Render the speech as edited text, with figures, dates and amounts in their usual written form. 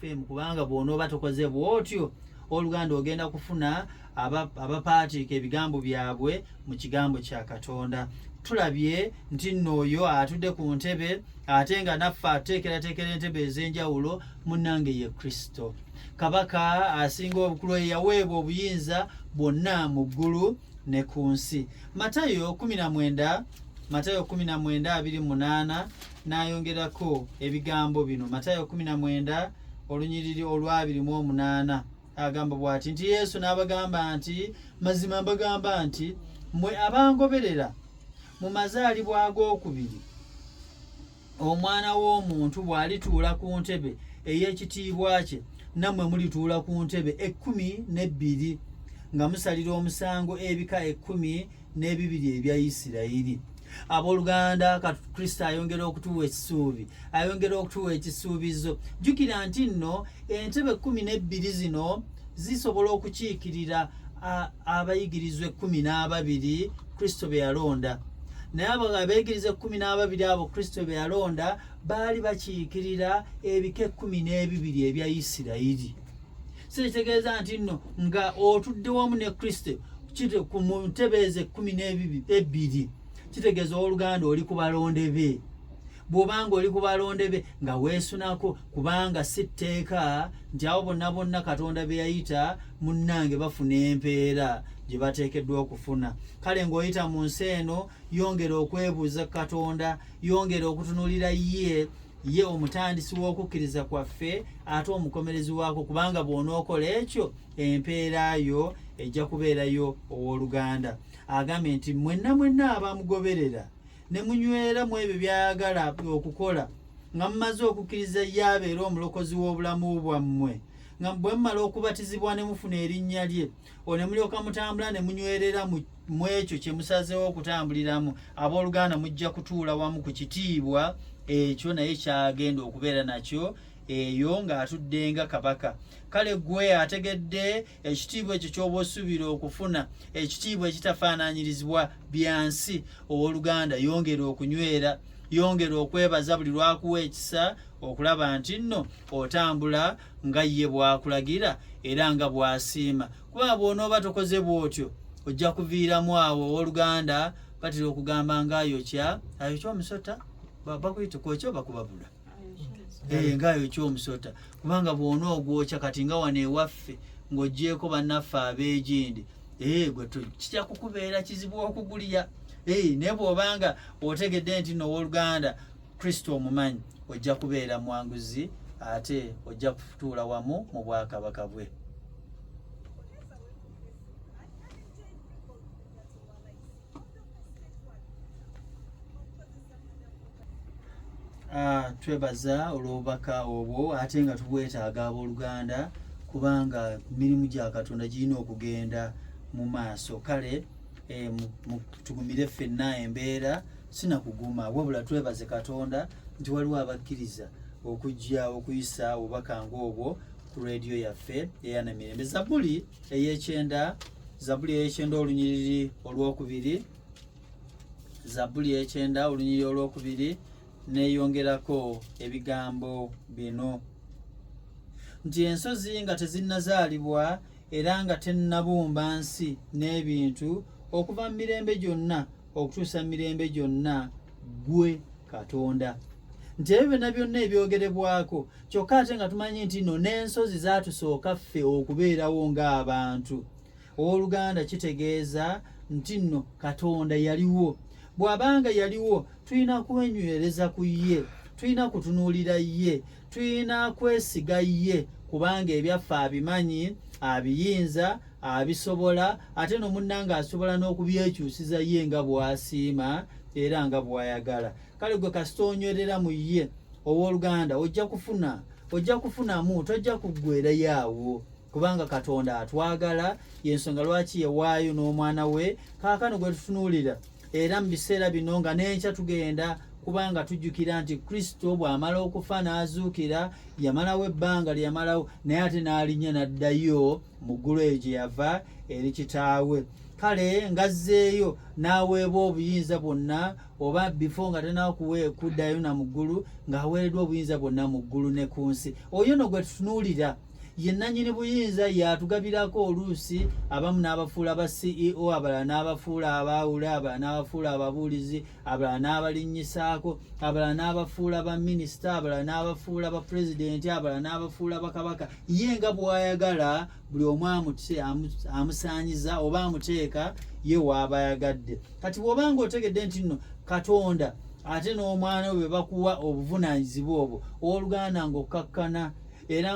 FM kubanga bw'onooba tokoze bw'otyo oluganda ogenda kufuna abapaatiika ebigambo byabwe mu kigambo kya Katonda. Tulabye nti nno oyo atudde ku ntebe ate nga naffe ateekerateekera entebe ez'enjawulo munnange ye Kristo. Kabaka asinga obukulu yaweebwa obuyinza bwonna mu ggulu ne ku nsi. Matayo 19:28 n'ayongerako ebigambo bino. Matayo 19 olunyiriri olwa 28 agamba bw'ati nti Yesu n'abagamba nti mazima mbagamba nti mmwe abangoberera mu mazaalibwa ag'okubiri omwana w'omuntu bw'alituula ku ntebe ey'ekitiibwa kye nammwe mulituula ku ntebe 12 nga musalira omusango ebika 12 ebya Isirayiri. Abooluganda Kristo ayongera okutuwa essuubi, ayongera okutuwa ekisuubizo. Jjukira nti nno entebe 12 zino zisobola okukiikirira abayigirizwa 12 Kristo be yalonda. Naye abayigirizwa 12 abo Kristo be yalonda baali bakiikirira ebika 12 ebya Isirayiri. Kitegeeza nti nno nga otudde wamu ne Kristo mu ntebe ezo 12 kitegeeza oluganda oli ku balonde be. Bw'obanga oli ku balonde be nga weesunako kubanga si tteeka nti abo bonna Katonda be yayita munnange bafuna empeera gye bateekeddwa okufuna. Kale ng'oyita mu nsi eno yongera okwebuuza Katonda, yongera okutunuulira ye omutandisi w'okukkiriza kwaffe ate omukomerezi waako, kubanga bw'onookola ekyo empeera yo ejja kubeerayo owooluganda. Agambye nti mwenna abamugoberera ne munywera mu ebyo by'ayagala okukola nga mumaze okukkiriza ye abeera omulokozi w'obulamu bwammwe, nga bwe mumala okubatizibwa ne mufuna erinnya lye, ne mulyoka mutambula ne munywerera mu ekyo kye musazeewo okutambuliramu, abooluganda mujja kutuula wamu ku kitiibwa ekyo naye kyagenda okubeera nakyo eyo ng'atudde nga kabaka. Kale gwe ategedde ekitiibwa ekyo ky'oba osuubira okufuna, ekitiibwa ekitafaananyirizibwa byansi, owooluganda yongera okunywera, yongera okwebaza buli lwakuwa ekisa okulaba nti nno otambula nga ye bw'akulagira era nga bw'asiima. Kuba bw'onooba tokoze bw'otyo ojja kuviiramu awo owooluganda batera okugamba ng'ayokya omusota, bakuyita kwokya oba kubabula ngaayo ky'omusota, kubanga bw'onoogwokya kati nga wano ewaffe ng'oggyeko bannaffe abeegindi gwe kijja kukubeera kizibu okugulya. Naye bw'obanga otegedde nti nno owooluganda Kristo omumanyi, ojja kubeera mwanguzi ate ojja kutuula wamu mu bwakabaka bwe. Twebaza olw'obubaka obwo ate nga tubwetaaga abooluganda kubanga emirimu gya Katonda girina okugenda mu maaso. Kale tugumire ffenna embeera sinakuguma, wabula twebaze Katonda nti waliwo abakkiriza okujja okuyisa obubaka ng'obwo ku leediyo yaffe eya Namirembe. Zabbuli ey'ekyenda olunyiriri olwokubiri, Zabbuli ey'ekyenda olunyiriri olwokubiri neeyongerako ebigambo bino nti ensozi nga tezinnazaalibwa era nga tennabumba nsi n'ebintu okuva mu mirembe gyonna okutuusa mu mirembe gyonna, ggwe Katonda. Nti ebyo byonna ebyogerebwako, kyokka ate nga tumanyi nti nno n'ensozi zaatusooka ffe okubeerawo ng'abantu. Owooluganda kitegeeza nti nno Katonda yaliwo. Bw'abanga yaliwo tulina kwenywereza ku ye, tulina kutunuulira ye, tulina kwesiga ye kubanga ebyaffe abimanyi, abiyinza, abisobola, ate n'omunnange asobola n'okubyekyusiza ye nga bw'asiima era nga bw'ayagala. Kale gwe kasita onywerera mu ye owooluganda ojja kufunamu, tojja kuggweerayo awo kubanga Katonda atwagala, y'ensonga lwaki yawaayo n'omwana we kaakano gwe tutunuulira. Era mu biseera bino nga n'enkya tugenda kubanga tujjukira nti Kristo bw'amala okufa n'azuukira, yamalawo ebbanga lye yamalawo, naye ate n'alinnya n'addayo mu ggulu eyo gye yava eri kitaawe. kale ngazzeeyo n'aweebwa obuyinza bwonna, oba before nga kuddayo na mu ggulu, ng'aweereddwa obuyinza bwonna mu ggulu ne ku nsi. Oyo no gwe tutunuulira ye nannyini buyinza, yatugabirako oluusi abamu n'abafuula aba CEO, abalala n'abafuula abaawule, abalala n'abafuula ababuulizi, abalala n'abalinnyisaako, abalala n'abafuula ba minisita, abalala n'abafuula ba pulezidenti, abalala n'abafuula bakabaka. Ye nga bw'ayagala buli omu amusaanyiza oba amuteeka ye w'aba ayagadde. Kati bw'obanga otegedde nti nno Katonda ate n'omwana we bakuwa obuvunaanyizibwa obwo, owooluganda ng'okkakkana era